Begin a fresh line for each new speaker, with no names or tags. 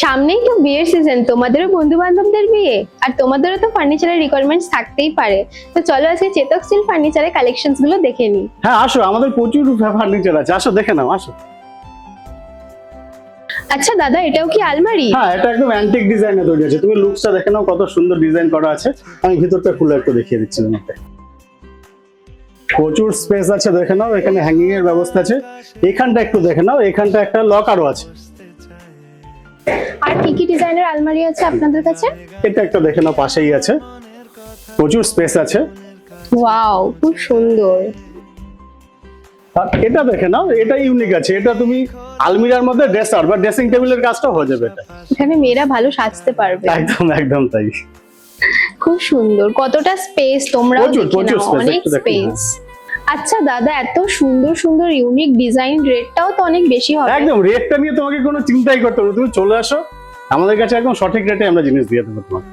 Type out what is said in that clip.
সামনেই তো বিয়ের সিজন, তোমাদেরও বন্ধু বান্ধবদের বিয়ে, আর তোমাদেরও তো ফার্নিচারের রিকোয়ারমেন্টস থাকতেই পারে। তো চলো আজকে চেতক স্টিল ফার্নিচারের কালেকশনস গুলো দেখে নিই।
হ্যাঁ আসো, আমাদের প্রচুর ফার্নিচার আছে, আসো দেখে নাও আসো।
আচ্ছা দাদা, এটাও কি আলমারি?
হ্যাঁ, এটা একদম অ্যান্টিক ডিজাইনে তৈরি আছে। তুমি লুকসটা দেখে নাও, কত সুন্দর ডিজাইন করা আছে। আমি ভিতরটা খুলে একটু দেখিয়ে দিচ্ছি তোমাকে। প্রচুর স্পেস আছে, দেখে নাও। এখানে হ্যাঙ্গিং এর ব্যবস্থা আছে। এখানটা একটু দেখে নাও, এখানটা একটা লকারও আছে।
আর কি কি ডিজাইনের আলমারি আছে আপনাদের কাছে?
এটা একটা দেখে নাও, পাশেই আছে। প্রচুর স্পেস আছে।
ওয়াও, খুব সুন্দর।
আর এটা দেখে নাও, এটা ইউনিক আছে। এটা তুমি আলমিরার মধ্যে ড্রেসার বা ড্রেসিং টেবিলের কাজটা হয়ে যাবে। এটা
এখানে মেয়েরা ভালো সাজতে পারবে।
একদম একদম তাই।
খুব সুন্দর। কতটা স্পেস, তোমরাও
প্রচুর,
দেখে
প্রচুর
নাও,
space,
অনেক
একটু দেখো,
স্পেস। আচ্ছা দাদা, এত সুন্দর সুন্দর ইউনিক ডিজাইন, রেটটাও তো অনেক বেশি হবে।
একদম, রেটটা নিয়ে তোমাকে কোনো চিন্তাই করতে হবে না। তুমি চলে আসো আমাদের কাছে, একদম সঠিক রেটে আমরা জিনিস দিয়ে দেবো তোমাকে।